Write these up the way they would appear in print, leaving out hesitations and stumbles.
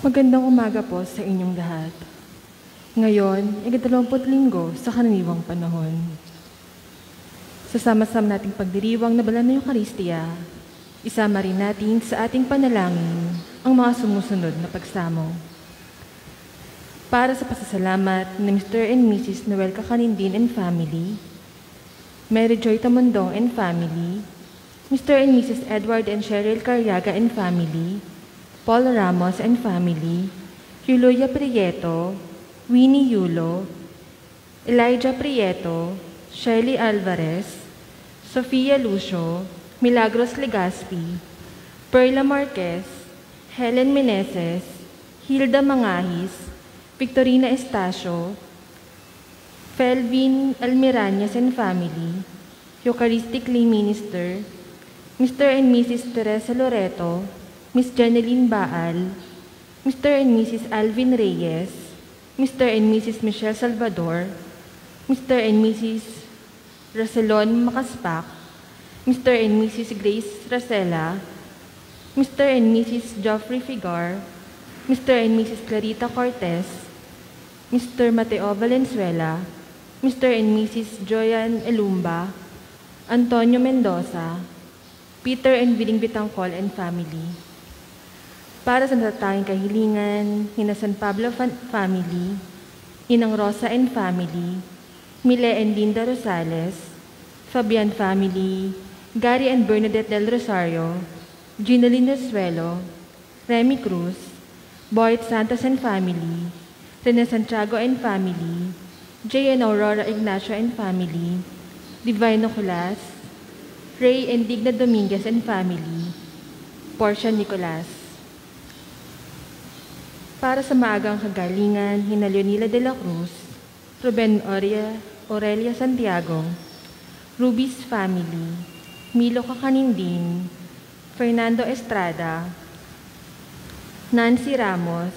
Magandang umaga po sa inyong lahat. Ngayon, ika-20 linggo sa karaniwang panahon. Sa sama-sama nating pagdiriwang na banal na Eucharistia, isama rin natin sa ating panalangin ang mga sumusunod na pagsamo. Para sa pasasalamat ni Mr. and Mrs. Noel Cacanindin and family, Mary Joy Tamondong and family, Mr. and Mrs. Edward and Cheryl Carriaga and family, Paul Ramos and family, Yuloya Prieto, Winnie Yulo, Elijah Prieto, Shelly Alvarez, Sofia Lucio, Milagros Legaspi, Perla Marquez, Helen Meneses, Hilda Mangahis, Victorina Estacio, Felvin Almirañas and family, Eucharistic Lay Minister, Mr. and Mrs. Teresa Loreto, Miss Janeline Baal, Mr. and Mrs. Alvin Reyes, Mr. and Mrs. Michelle Salvador, Mr. and Mrs. Racelon Makaspak, Mr. and Mrs. Grace Racela, Mr. and Mrs. Geoffrey Figar, Mr. and Mrs. Clarita Cortez, Mr. Mateo Valenzuela, Mr. and Mrs. Joyan Elumba, Antonio Mendoza, Peter and Biling Bitangkol and family. Para sa natatanging kahilingan, Nina San Pablo family, Ninang Rosa and family, Mile and Linda Rosales, Fabian family, Gary and Bernadette del Rosario, Ginaline Resuelo, Remy Cruz, Boyd Santos and family, Rene Santiago and family, Jay and Aurora Ignacio and family, Divine Nicolas, Ray and Digna Dominguez and family, Portia Nicolas. Para sa maagang kagalingan, Hina Leonila de la Cruz, Ruben Aurelia Santiago, Ruby's family, Milo Cacanindin, Fernando Estrada, Nancy Ramos,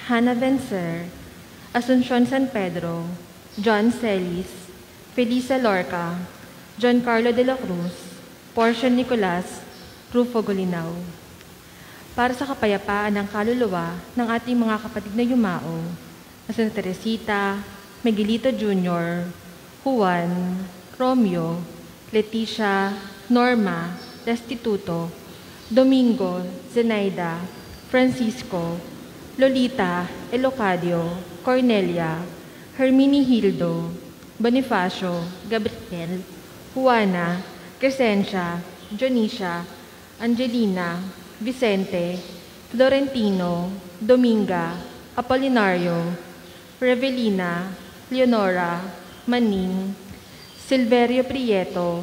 Hannah Vencer, Asuncion San Pedro, John Celis, Felisa Lorca, John Carlo de la Cruz, Portia Nicolas, Rufo Golinaw. Para sa kapayapaan ng kaluluwa ng ating mga kapatid na yumao, na Santa Teresita, Miguelito Jr., Juan, Romeo, Leticia, Norma, Restituto, Domingo, Zenaida, Francisco, Lolita, Elocadio, Cornelia, Hermini Hildo, Bonifacio, Gabriel, Juana, Crescencia, Jonisha, Angelina, Vicente, Florentino, Dominga, Apolinario, Revelina, Leonora, Manin, Silverio Prieto,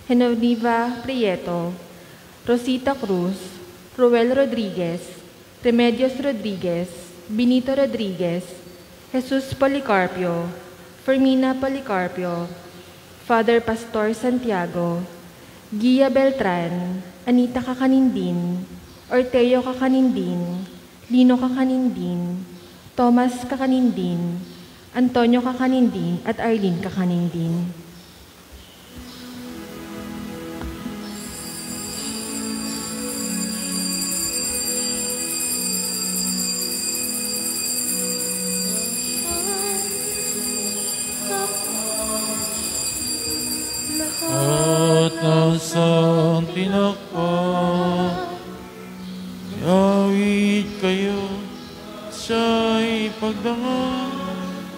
Genoveva Prieto, Rosita Cruz, Ruel Rodriguez, Remedios Rodriguez, Benito Rodriguez, Jesus Policarpio, Fermina Policarpio, Father Pastor Santiago, Gia Beltran, Anita Cacanindin, Orteo Cacanindin, Lino Cacanindin, Thomas Cacanindin, Antonio Cacanindin at Arlene Cacanindin. At nasang tinakpa, awit kayo, siya'y pagdangan,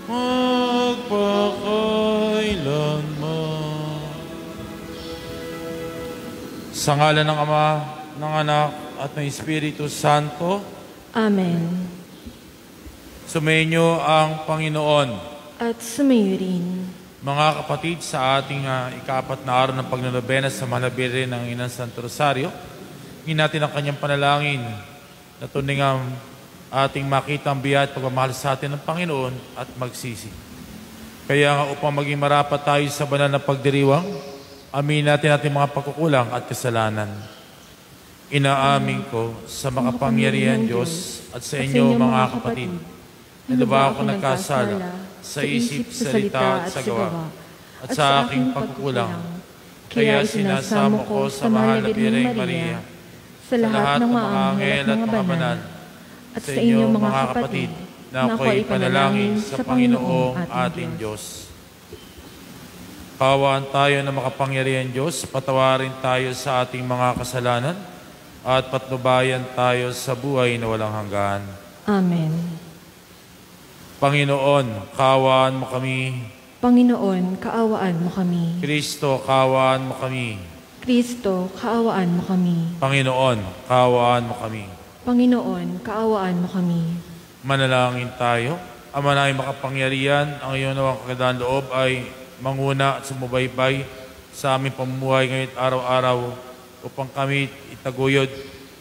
magpakailanman. Sa ngalan ng Ama, ng Anak, at ng Espiritu Santo. Amen. Sumainyo ang Panginoon. At sumayo rin. Mga kapatid, sa ating ika-4 na araw ng pagnanobena sa Mahal na Birhen ng Inang Santo Rosario, hingin natin ang kanyang panalangin na tuning ang ating makita ang biyaya at pagmamahal sa atin ng Panginoon at magsisi. Kaya nga upang maging marapat tayo sa banal na pagdiriwang, aminin natin ating mga pagkukulang at kasalanan. Inaamin ko sa makapangyarihan Diyos at sa inyo mga kapatid, na ba ako nagkasala sa isip, salita at sa gawa, at sa aking pagkukulang. Kaya sinasamo ko sa Mahal na Birheng Maria, sa lahat ng mga anghel at mga banal, at sa inyong mga kapatid na ako'y panalangin sa Panginoong ating Diyos. Kawaan tayo na makapangyarihan Diyos, patawarin tayo sa ating mga kasalanan at patnubayan tayo sa buhay na walang hanggan. Amen. Panginoon, kaawaan mo kami. Panginoon, kaawaan mo kami. Kristo, kaawaan mo kami. Kristo, kaawaan mo kami. Panginoon, kaawaan mo kami. Panginoon, kaawaan mo kami. Manalangin tayo. Ama na ay makapangyarihan, ang iyong nawang kakadaan loob ay manguna at sumubaybay sa aming pamumuhay ngayon araw-araw upang kami itaguyod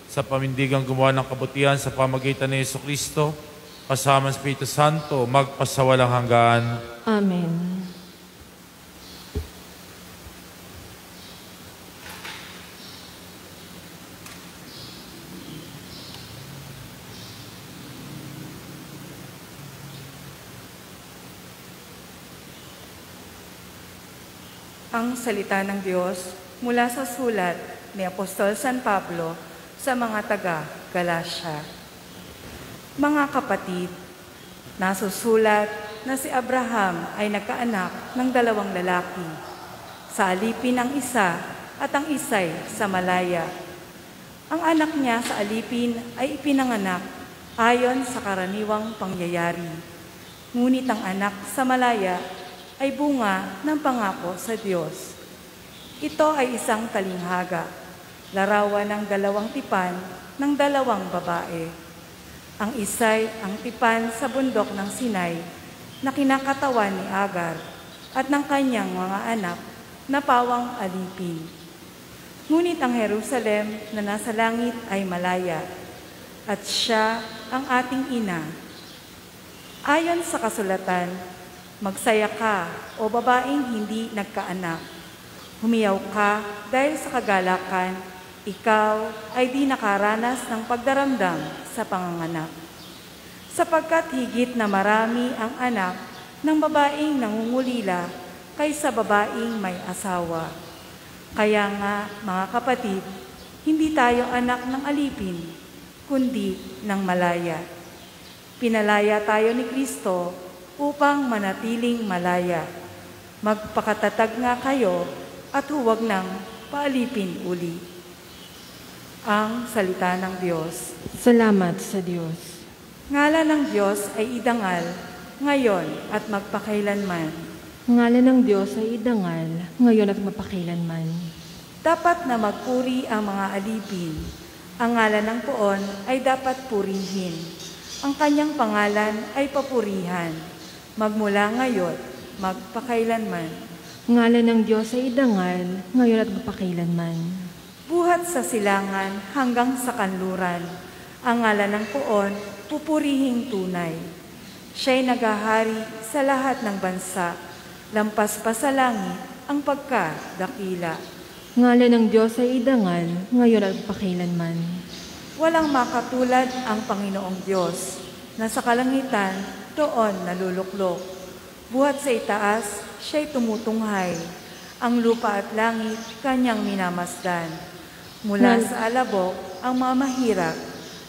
sa pamindigang gumawa ng kabutihan sa pamagitan ni Jesucristo kasama ng Espiritu Santo magpasawalang hanggan. Amen. Ang salita ng Diyos mula sa sulat ni Apostol San Pablo sa mga taga-Galacia. Mga kapatid, nasusulat na si Abraham ay nagkaanak ng 2 lalaki. Sa alipin ang isa at ang isa'y sa malaya. Ang anak niya sa alipin ay ipinanganak ayon sa karaniwang pangyayari. Ngunit ang anak sa malaya ay bunga ng pangako sa Diyos. Ito ay isang talinghaga, larawan ng 2 tipan ng 2 babae. Ang isa'y ang tipan sa bundok ng Sinai na kinakatawan ni Agar at ng kanyang mga anak na pawang alipin. Ngunit ang Jerusalem na nasa langit ay malaya at siya ang ating ina. Ayon sa kasulatan, magsaya ka, o babaeng hindi nagkaanak. Humiyaw ka dahil sa kagalakan, ikaw ay di nakaranas ng pagdaramdam sa panganganak. Sapagkat higit na marami ang anak ng babaeng nangungulila kaysa babaeng may asawa. Kaya nga, mga kapatid, hindi tayo anak ng alipin, kundi ng malaya. Pinalaya tayo ni Kristo upang manatiling malaya. Magpakatatag nga kayo at huwag nang paalipin uli. Ang salita ng Diyos. Salamat sa Diyos. Ngalan ng Diyos ay idangal, ngayon at magpakailanman. Ngalan ng Diyos ay idangal, ngayon at magpakailanman. Dapat na magpuri ang mga alipin. Ang ngalan ng poon ay dapat purihin. Ang kanyang pangalan ay papurihan. Magmula ngayon, magpakailanman. Ngalan ng Diyos ay idangal, ngayon at magpakailanman. Buhat sa silangan hanggang sa kanluran, ang ngalan ng poon, pupurihing tunay. Siya'y naghahari sa lahat ng bansa, lampas pa sa langit ang pagkadakila. Ngalan ng Diyos ay idangal, ngayon at magpakailanman. Walang makatulad ang Panginoong Diyos, na sa kalangitan doon naluluklok. Buhat sa itaas, siya'y tumutunghay. Ang lupa at langit, kanyang minamasdan. Mula sa alabok, ang mga mahirap,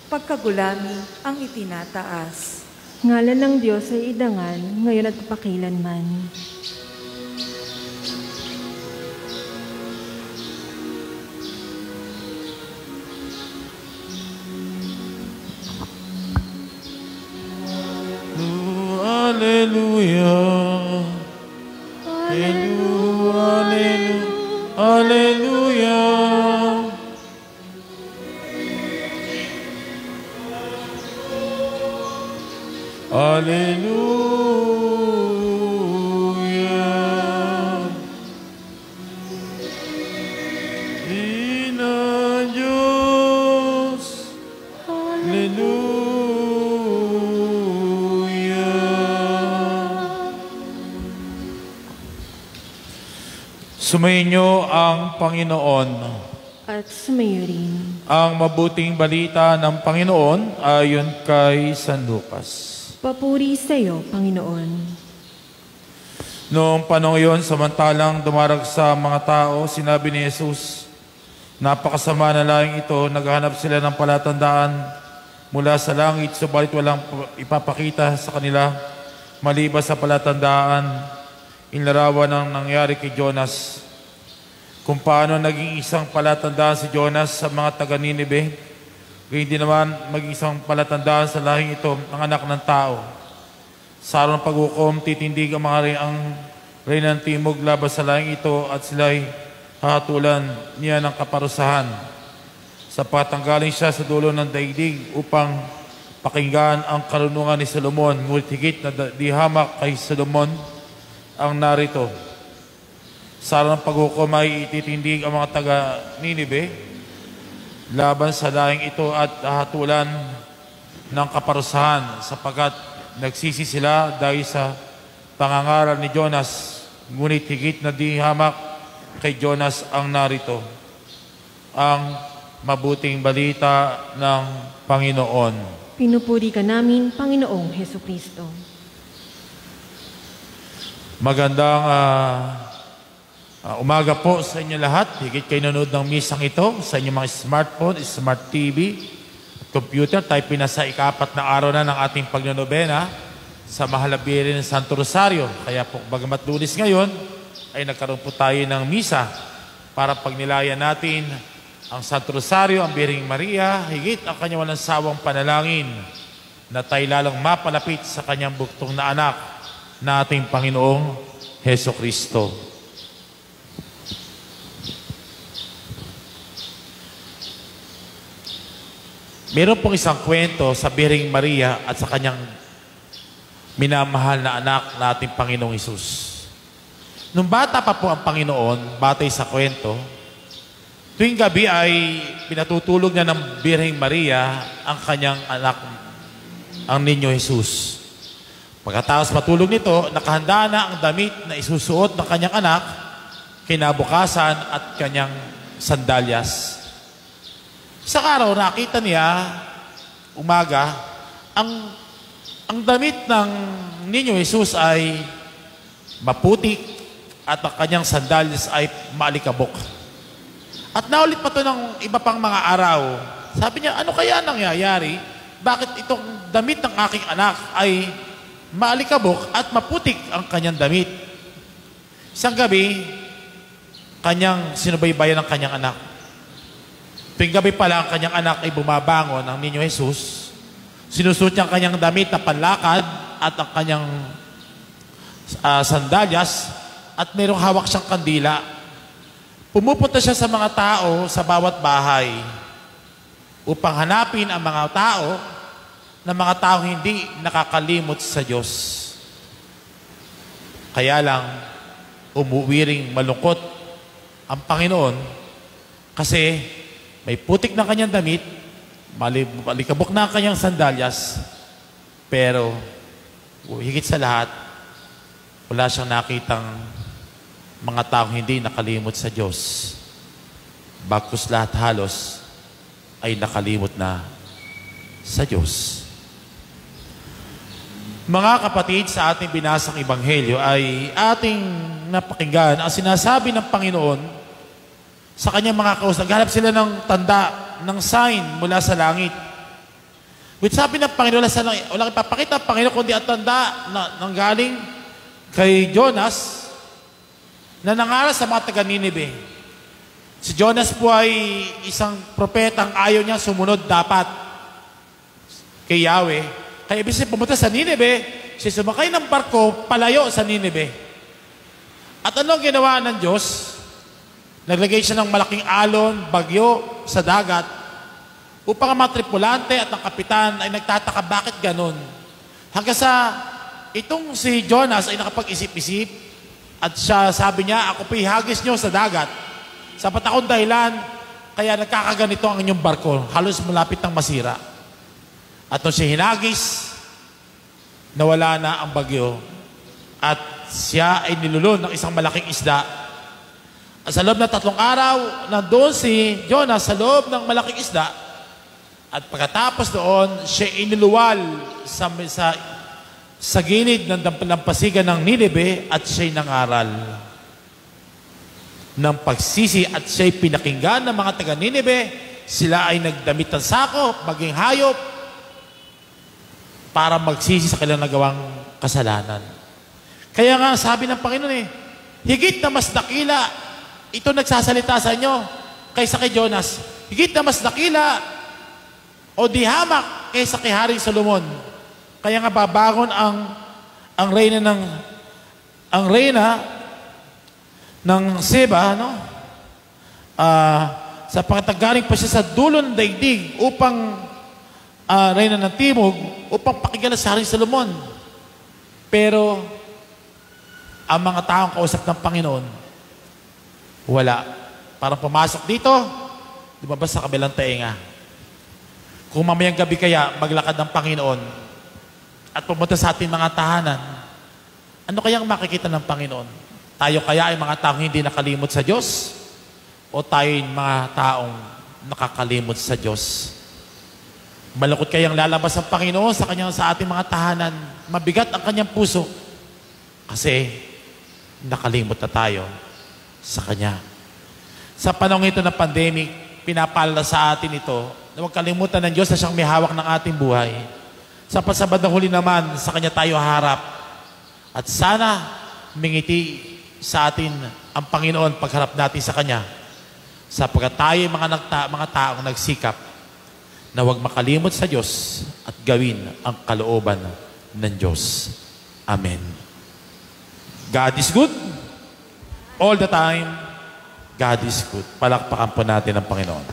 pagkagulami ang itinataas. Ngalan ng Diyos ay idangal, ngayon at magpakailanman. Hallelujah. Hallelujah. Hallelujah. Hallelujah. Ina Diyos. Hallelujah. Sumainyo ang Panginoon. At sumayo rin. Ang mabuting balita ng Panginoon ayon kay San Lucas. Papuri sa iyo, Panginoon. Noong panahon iyon, samantalang dumaragsa mga tao, sinabi ni Jesus, napakasama na laing ito, naghahanap sila ng palatandaan mula sa langit, subalit walang ipapakita sa kanila maliban sa palatandaan inlarawan ng nangyari kay Jonas. Kung paano naging isang palatandaan si Jonas sa mga taga-Ninibe, hindi naman maging isang palatandaan sa lahing ito ang anak ng tao. Sa araw ng paghukom, titindig ang reyna ng timog laban sa lahing ito at sila'y hahatulan niya ng kaparusahan. Sapagkat galing siya sa dulo ng daigdig upang pakinggan ang karunungan ni Solomon, ngunit higit na di hamak kay Solomon ang narito. Sa araw ng paghukom ay ititindig ang mga taga-Ninibe laban sa lahing ito at hahatulan ng kaparusahan sapagkat nagsisi sila dahil sa pangangaral ni Jonas, ngunit higit na di hamak kay Jonas ang narito. Ang mabuting balita ng Panginoon. Pinupuri ka namin, Panginoong Hesukristo. Magandang umaga po sa inyo lahat. Higit kayo nanood ng misang ito sa inyong mga smartphone, smart TV, computer. Tayo pinasa ika-4 na araw na ng ating pagnonobena sa Mahalabirin ng Santo Rosario. Kaya po, bagamat Lunes ngayon, ay nagkaroon po tayo ng misa para pagnilayan natin ang Santo Rosario, ang Birheng Maria, higit ang kanyang walang sawang panalangin na tayo lalong mapalapit sa kanyang buktong na anak na ating Panginoong Hesukristo. Meron pong isang kwento sa Birheng Maria at sa kanyang minamahal na anak na ating Panginoong Hesus. Nung bata pa po ang Panginoon, batay sa kwento, tuwing gabi ay pinatutulog niya ng Birheng Maria ang kanyang anak, ang Ninyo Hesus. Pagkatapos matulog nito, nakahanda na ang damit na isusuot ng kanyang anak, kinabukasan at kanyang sandalyas. Sa araw, nakita niya, umaga, ang damit ng Ninyo Hesus ay maputik at ang kanyang sandalyas ay maalikabok. At naulit pa ito ng iba pang mga araw. Sabi niya, ano kaya nangyayari? Bakit itong damit ng aking anak ay maalikabok at maputik ang kanyang damit? Isang gabi, kanyang sinubaybayan ng kanyang anak. Tuwing gabi pala ang kanyang anak ay bumabangon ng Ninyo Hesus. Sinusuot niya ang kanyang damit na panlakad at ang kanyang sandalyas at mayroong hawak siyang kandila. Pumupunta siya sa mga tao sa bawat bahay upang hanapin ang mga tao na mga tao hindi nakakalimot sa Diyos. Kaya lang, umuwiring malungkot ang Panginoon kasi may putik na kanyang damit, malikabok na ang kanyang sandalyas, pero higit sa lahat, wala siyang nakitang mga taong hindi nakalimot sa Diyos. Bagkus lahat halos ay nakalimot na sa Diyos. Mga kapatid, sa ating binasang Ebanghelyo ay ating napakinggan ang sinasabi ng Panginoon sa kanyang mga kausap. Naghanap sila ng tanda, ng sign mula sa langit. Which sabi ng Panginoon, walang ipapakita ang Panginoon kundi ang tanda na nanggaling kay Jonas na nangaral sa mga taga-Ninibe. Si Jonas po ay isang propetang ayaw niya sumunod dapat kay Yahweh. Kaya ibig sabihin pumunta sa Ninibe, siya sumakay ng barko palayo sa Ninibe. At ano ang ginawa ng Diyos? Naglagay siya ng malaking alon, bagyo sa dagat upang ang mga tripulante at ang kapitan ay nagtataka bakit ganun. Hanggang sa itong si Jonas ay nakapag-isip-isip at siya sabi niya, ako po ihagis niyo sa dagat. Sapat akong dahilan, kaya nagkakaganito ang inyong barko. Halos malapit ng masira. At nung siya hinagis, nawala na ang bagyo. At siya ay nilulun ng isang malaking isda. At sa loob ng 3 araw, nandoon si Jonas sa loob ng malaking isda. At pagkatapos doon, siya iniluwal sa gilid ng dalampasigan ng Ninibe at siya'y nangaral ng pagsisi at siya'y pinakinggan ng mga taga-Ninibe. Sila ay nagdamit ng sako, maging hayop, para magsisi sa kanilang nagawang kasalanan. Kaya nga sabi ng Panginoon higit na mas dakila, ito nagsasalita sa inyo kaysa kay Jonas, higit na mas dakila o di hamak kaysa kay Haring Solomon. Kaya nga babangon ang reyna ng Seba, no? Sa pagkatagaling pa siya sa dulo ng daigdig upang reyna ng Timog, upang pakigala sa Haring Solomon. Pero ang mga taong kausap ng Panginoon, wala. Parang pumasok dito, lumabas sa kabilang tainga. Kung mamayang gabi kaya maglakad ng Panginoon at pumunta sa ating mga tahanan, ano kayang makikita ng Panginoon? Tayo kaya ay mga taong hindi nakalimot sa Diyos? O tayo ay mga taong nakakalimot sa Diyos? Malungkot kayang lalabas ang Panginoon sa ating mga tahanan. Mabigat ang kanyang puso kasi nakalimot na tayo sa Kanya. Sa panahon ito ng pandemic, pinapaalala sa atin ito na huwag kalimutan ng Diyos na siyang may hawak ng ating buhay. Sa pasabad ng huli naman, sa Kanya tayo harap. At sana mingiti sa atin ang Panginoon pagharap natin sa Kanya. Sapagkat tayo mga taong nagsikap na huwag makalimot sa Diyos at gawin ang kalooban ng Diyos. Amen. God is good. All the time, God is good. Palakpakan po natin ang Panginoon.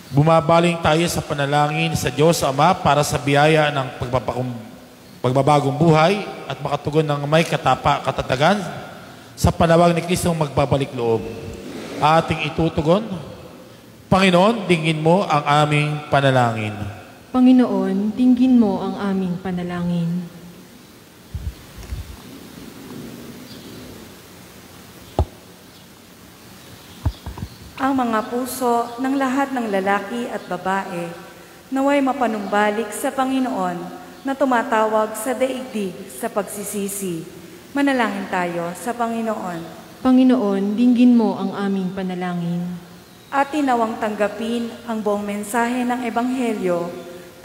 Bumabaling tayo sa panalangin sa Diyos Ama para sa biyaya ng pagbabagong buhay at makatugon ng may katatagan sa panawag ni Kristong magbabalik loob. Ating itutugon, Panginoon, dinggin mo ang aming panalangin. Panginoon, dinggin mo ang aming panalangin. Ang mga puso ng lahat ng lalaki at babae naway mapanumbalik sa Panginoon na tumatawag sa daigdig sa pagsisisi. Manalangin tayo sa Panginoon. Panginoon, dinggin mo ang aming panalangin. At tinawang tanggapin ang buong mensahe ng Ebanghelyo,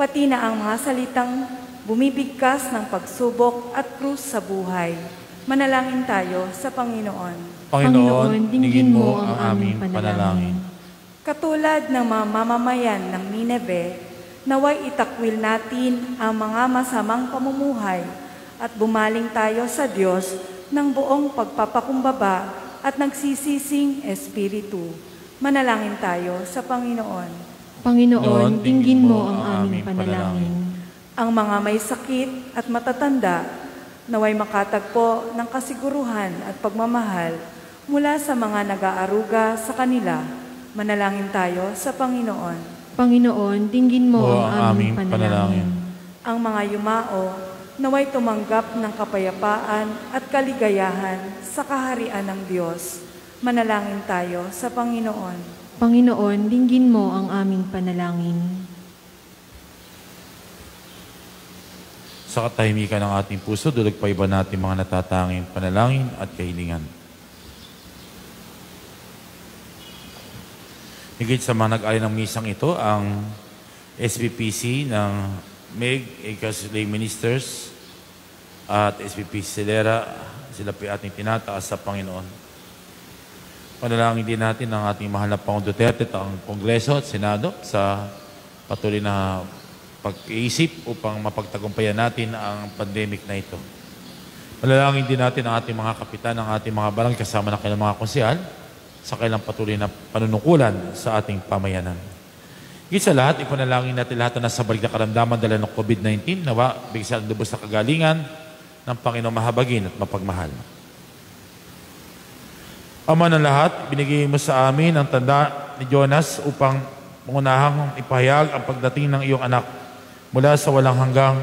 pati na ang mga salitang bumibigkas ng pagsubok at krus sa buhay. Manalangin tayo sa Panginoon. Panginoon, dinggin mo ang aming panalangin. Katulad ng mga mamamayan ng Nineve, naway itakwil natin ang mga masamang pamumuhay at bumaling tayo sa Diyos ng buong pagpapakumbaba at nagsisising espiritu. Manalangin tayo sa Panginoon. Panginoon, dinggin mo ang aming panalangin. Ang mga may sakit at matatanda, naway makatagpo ng kasiguruhan at pagmamahal mula sa mga nag-aaruga sa kanila. Manalangin tayo sa Panginoon. Panginoon, dinggin mo ang aming panalangin. Ang mga yumao, naway tumanggap ng kapayapaan at kaligayahan sa kaharian ng Diyos. Manalangin tayo sa Panginoon. Panginoon, dinggin mo ang aming panalangin. Sa katahimikan ng ating puso, dulagpay ba natin mga natatanging panalangin at kahilingan. Higit sa mga nag-alay ng misang ito, ang SBPC ng MEG, ECAS Lay Ministers at SBPC Celera, sila po ating tinataas sa Panginoon. Panalangin din natin ang ating mahal na Pangulong Duterte at ang Kongreso at Senado sa patuloy na pag-iisip upang mapagtagumpayan natin ang pandemic na ito. Panalangin din natin ang ating mga kapitan, ang ating mga barangay kasama ng kailang mga konsehal sa kailang patuloy na panunukulan sa ating pamayanan. Higit sa lahat, ipanalangin natin lahat na nasa balik na karamdaman dala ng COVID-19, nawa bigyan ang lubos na kagalingan ng Panginoong mahabagin at mapagmahal. Ama ng lahat, binigay mo sa amin ang tanda ni Jonas upang mangunahang ipahayag ang pagdating ng iyong anak. Mula sa walang hanggang,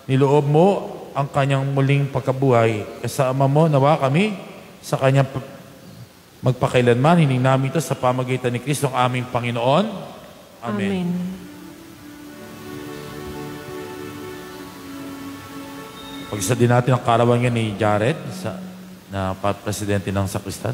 niloob mo ang kanyang muling pagkabuhay. Kasama mo nawa kami sa kanyang magpakailanman. Hining namin ito sa pamagitan ni Kristo ang aming Panginoon. Amen. Amen. Pag-isa din natin ang karawan ni Jared na presidente ng Sakristan.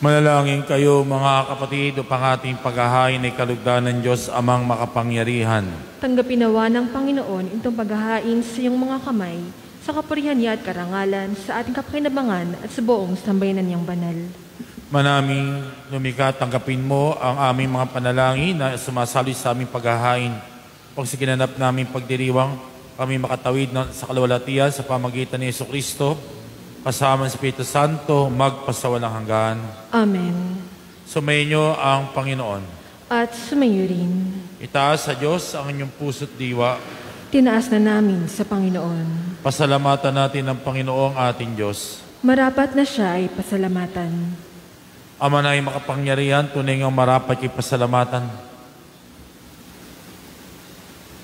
Manalangin kayo mga kapatid upang ating paghahain ay kalugdan ng Diyos amang makapangyarihan. Tanggapin nawa ng Panginoon itong paghahain sa iyong mga kamay, sa kapurihan niya at karangalan, sa ating kapakinabangan at sa buong sambayanan niyang banal. Manaming lumikha, tanggapin mo ang aming mga panalangin na sumasali sa aming paghahain. Pag sa ginanap namin pagdiriwang, kami makatawid sa kalwalatian sa pamagitan ni Jesucristo, kasama ng Espiritu Santo, magpasawalang hanggan. Amen. Sumayin niyo ang Panginoon. At sumayo rin. Itaas sa Diyos ang inyong puso't diwa. Tinaas na namin sa Panginoon. Pasalamatan natin ang Panginoong ating Diyos. Marapat na siya ay pasalamatan. Ama na ay makapangyarihan, tunay ngang marapat kay pasalamatan.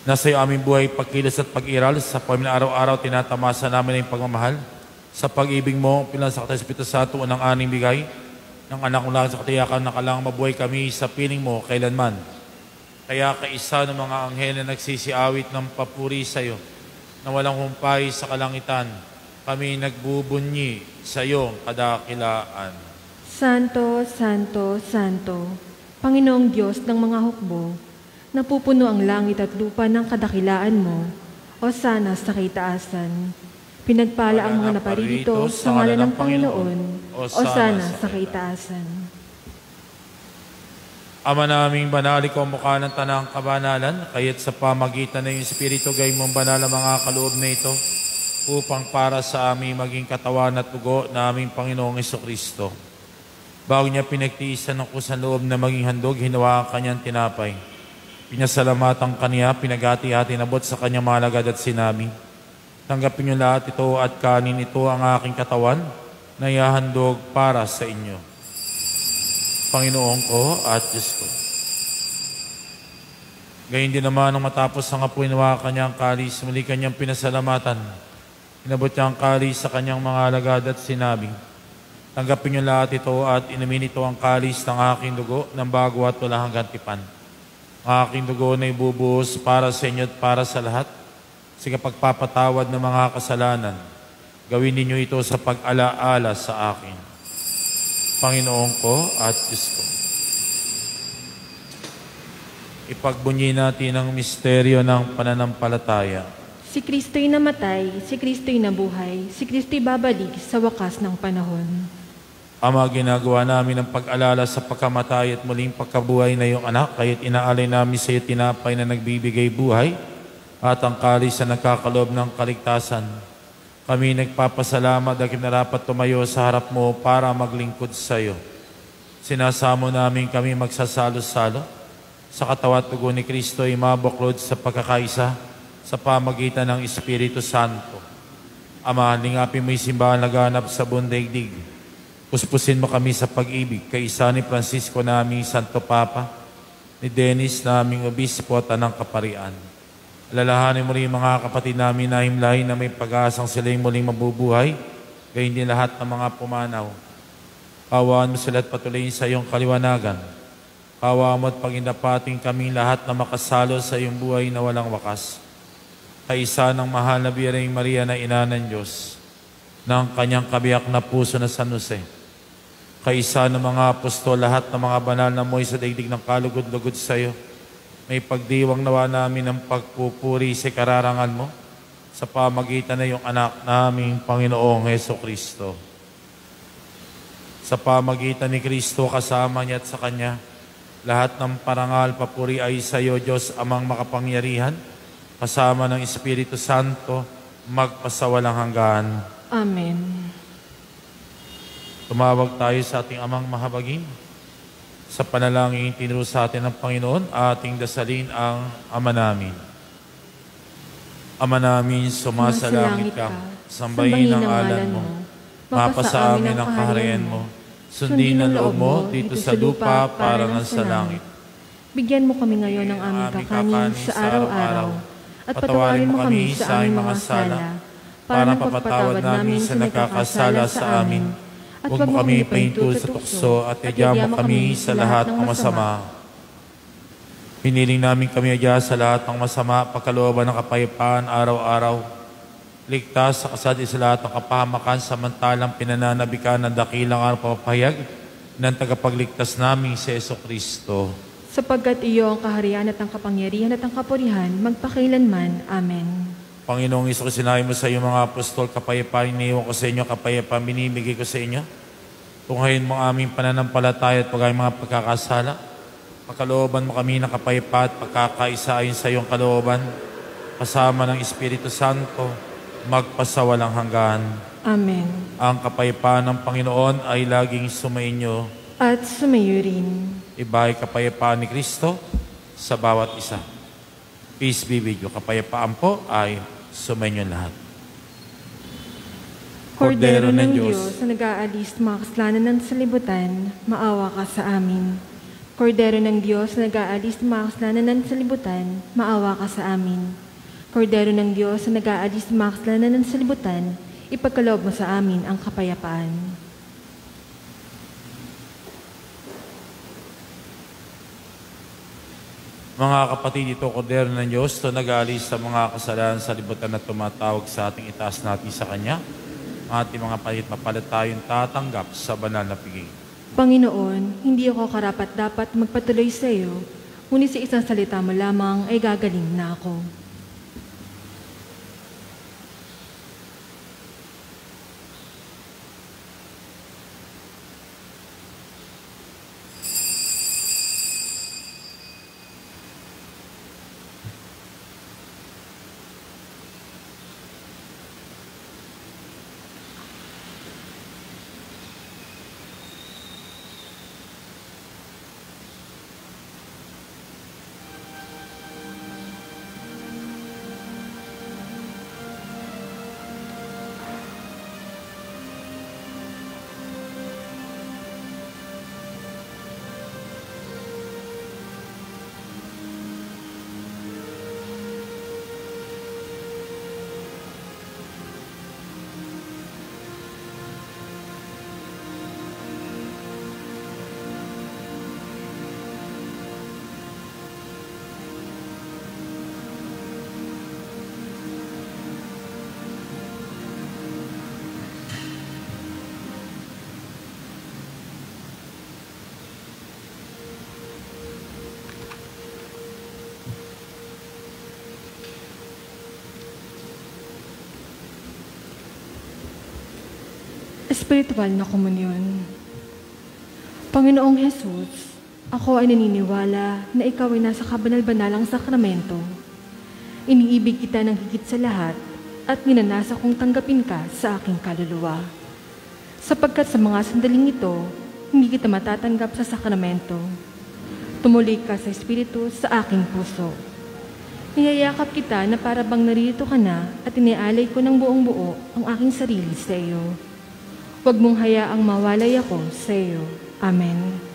Nasa iyo aming buhay, pagkilos at pag-iral, sa pamilya araw-araw tinatamasa namin ang pagmamahal. Sa pag-ibig mo, pilang sa Espiritu Santo, unang aning bigay, ng anak mo lang sa katiyakan na kailangang mabuhay kami sa piling mo kailanman. Kaya kaisa ng mga anghel na nagsisiawit ng papuri sa iyo, na walang humpay sa kalangitan, kami nagbubunyi sa iyong kadakilaan. Santo, Santo, Santo, Panginoong Diyos ng mga hukbo, napupuno ang langit at lupa ng kadakilaan mo, o sana sa kaitaasan. Pinagpala ang mga naparito sa ngalan ng Panginoon, o sana sa kaitaasan. Ama naming banal, ikaw ang mukha ng tanang kabanalan, kaya't sa pamagitan ng iyong Espiritu, gayong mong banal ang mga kaloob na ito, upang para sa aming maging katawan at dugo na aming Panginoong Jesucristo. Bago niya pinagtiisan ng kusang loob na maging handog, hinawa ang kanyang tinapay. Pinasalamatan kaniya, pinagati-hati, nabot sa kanyang mga alagad at sinabi, tanggapin niyo lahat ito at kanin ito ang aking katawan na ihahandog para sa inyo. Panginoon ko at Diyos ko. Gayun din naman nung matapos ang apoy nawa kanyang kalis, muli kanyang pinasalamatan. Inabot niya ang kalis sa kanyang mga alagad at sinabi, tanggapin niyo lahat ito at inumin ito ang kalis ng aking dugo ng bago at walang hanggang tipan. Ang aking dugo na ibubuhos para sa inyo at para sa lahat. Sige pagpapatawad ng mga kasalanan, gawin ninyo ito sa pag-alaala sa akin. Panginoon ko at Diyos ko. Ipagbunyi natin ang misteryo ng pananampalataya. Si Kristo'y namatay, si Kristo'y nabuhay, si Kristo'y babalik sa wakas ng panahon. Ama, ginagawa namin ang pag-alala sa pagkamatay at muling pagkabuhay na iyong anak, kaya't inaalay namin sa iyo tinapay na nagbibigay buhay, at ang kalis na nagkakaloob ng kaligtasan. Kami nagpapasalamat dahil narapat tumayo sa harap mo para maglingkod sa iyo. Sinasamo namin kami magsasalo-salo sa katawan at dugo ni Kristo ay mabuklod sa pagkakaisa sa pamagitan ng Espiritu Santo. Ama, lingapin mo yung simbahan laganap sa buong daigdig. Puspusin mo kami sa pag-ibig, kaisa ni Francisco naming Santo Papa, ni Dennis naming Obispo at Anang Kaparian. Alalahanin mo rin mga kapatid namin na himlahin na may pag-asang sila'y muling mabubuhay, gayon din lahat ng mga pumanaw. Kawaan mo sila at patuloyin sa iyong kaliwanagan. Kawaan mo at pagindapating kaming lahat na makasalo sa iyong buhay na walang wakas. Kaisa ng mahal na Birheng Maria na ina ng Diyos, ng kanyang kabiyak na puso na San Jose. Kaisa ng mga apostol, lahat ng mga banal na mo'y sa daigdig ng kalugod-lugod sa iyo. May pagdiwang nawa namin ng pagpupuri sa kararangal mo sa pamagitan na iyong anak naming Panginoong Jesucristo. Sa pamagitan ni Kristo, kasama niya at sa Kanya, lahat ng parangal, papuri ay sa iyo, Diyos amang makapangyarihan, kasama ng Espiritu Santo, magpasawalang hanggan. Amen. Tumawag tayo sa ating amang mahabagin. Sa panalangin tinuro sa atin ng Panginoon, ating dasalin ang Ama namin. Ama namin, sumasalangit ka, sambahin ang ngalan mo, mapasa amin ang kaharian mo, sundin ang loob mo dito sa lupa para ng sa langit. Bigyan mo kami ngayon ng aming kakanin sa araw-araw, at patawarin mo kami sa aming mga sala, para mapapatawad namin sa nagkakasala sa amin. At huwag mo kami pahinto sa tukso at iadya mo kami sa lahat ng masama. Hiniling namin kami iadya sa lahat ng masama, pagkalooban ng kapayapaan araw-araw. Ligtas sa kasadi sa lahat ng kapahamakan, samantalang pinananabikan ng dakilang araw papahayag ng tagapagligtas naming si Jesucristo. Sapagkat iyo ang kaharian at ang kapangyarihan at ang kapurihan, magpakailanman. Amen. Panginoong Isus, sinabi mo sa iyong mga apostol, kapayapaan iniwan ko sa inyo, kapayapaan binibigay ko sa inyo. Tunghayin mo aming pananampalataya at pag mga pagkakasala. Pagkalooban mo kami ng kapayapaan at pagkakaisa ayon sa iyong kalooban, kasama ng Espiritu Santo, magpasawalang hanggan. Amen. Ang kapayapaan ng Panginoon ay laging sumainyo. At sumayo rin. Iba'y kapayapaan ni Kristo sa bawat isa. Peace be with you. Kapayapaan po ay sumainyo lahat. Kordero ng Diyos na nag-aalis mga kasalanan ng salibutan, maawa ka sa amin. Kordero ng Diyos na nag-aalis mga kasalanan ng salibutan, maawa ka sa amin. Kordero ng Diyos na nag-aalis mga kasalanan ng salibutan, ipagkaloob mo sa amin ang kapayapaan. Mga kapatid, ito Kordero ng Diyos na nag-aalis sa mga kasalanan sa libutan na tumatawag sa ating itaas natin sa Kanya. Ating mga palit mapalat tayong tatanggap sa banal na piging. Panginoon, hindi ako karapat-dapat magpatuloy sa iyo, ngunit sa isang salita mo lamang ay gagaling na ako. Espiritual na komunyon. Panginoong Jesus, ako ay naniniwala na ikaw ay nasa kabanal-banalang sakramento. Iniibig kita ng higit sa lahat at ninanasa kong tanggapin ka sa aking kaluluwa. Sapagkat sa mga sandaling ito, hindi kita matatanggap sa sakramento. Tumulik ka sa Espiritu sa aking puso. Niyayakap kita na para bang narito ka na at inialay ko ng buong buo ang aking sarili sa iyo. Huwag mong hayaang mawalay ako sa iyo. Amen.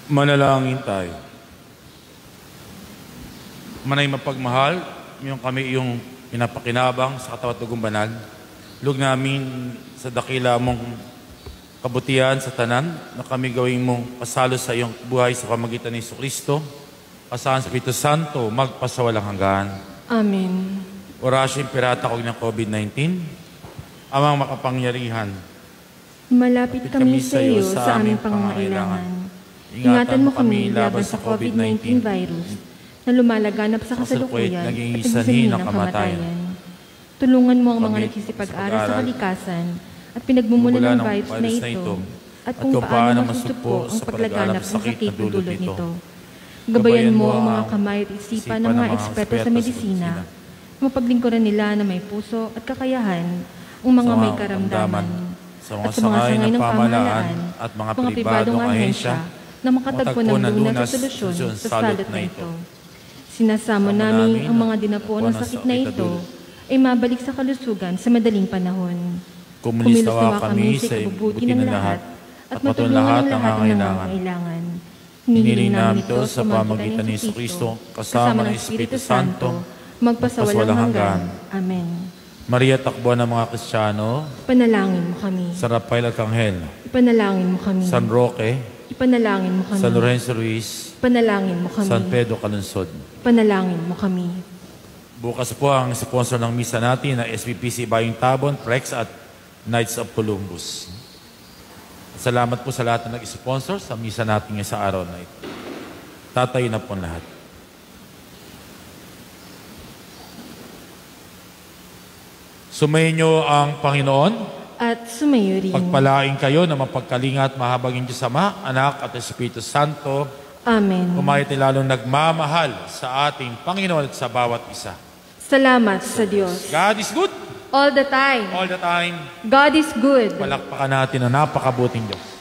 Manalangin tayo. Manay mapagmahal, yung kami yung pinapakinabang sa katawan at dugong banal. Lug namin sa dakila mong kabutihan sa tanan na kami gawing mong pasalo sa iyong buhay sa pamagitan ni Jesucristo. Pasahan sa Espiritu Santo, magpasawalang hanggan. Amen. Orasyon pirata kog ng COVID-19. Amang makapangyarihan. Malapit kami sa iyo sa aming pangangailangan. Ingatan mo kami laban sa COVID-19 virus na lumalaganap sa kasalukuyan at nagsisanhi ng kamatayan. Tulungan mo ang mga nagsisipag-aral sa kalikasan at pinagmumulan ng virus na ito at kung paano masugpo ang paglaganap ng sakit na dulot nito. Gabayan mo ang mga kamay at isipan ng mga eksperto sa medisina, mapaglingkuran nila na may puso at kakayahan ang mga may karamdaman at sa mga sangay ng pamahalaan at mga pribadong ahensya na makatagpo ng lunas at solusyon sa salot na ito. Sinasamo namin ang mga dinapuan ng sakit na ito ay mabalik sa kalusugan sa madaling panahon. Kumilos nawa kami sa ikabubuti ng lahat at matulungan ng lahat ng mga kailangan. Hiniling namin ito sa pamagitan ni Jesucristo, kasama ng Espiritu Santo, magpasawalang hanggan. Amen. Maria, takbuhan ng mga Kristiyano, Ipanalangin mo kami. San Rafael Arcangel, Ipanalangin mo kami. San Roque, Ipanalangin mo kami. San Lorenzo Ruiz, Ipanalangin mo kami. San Pedro Calunsod. Ipanalangin mo kami. Bukas po ang sponsor ng misa natin na SBPC Bayong Tabon, Prex at Knights of Columbus. Salamat po sa lahat na nag-sponsor sa misa natin ngayon sa araw na ito. Tatayo na po lahat. Sumayin niyo ang Panginoon. At sumayo rin. Pagpalain kayo na mapagkalinga at mahabagin Diyos Ama, Anak at Espiritu Santo. Amen. Kumayat lalong nagmamahal sa ating Panginoon at sa bawat isa. Salamat sa Diyos. God is good. All the time. All the time. God is good. Palakpakan natin ang napakabuting Diyos.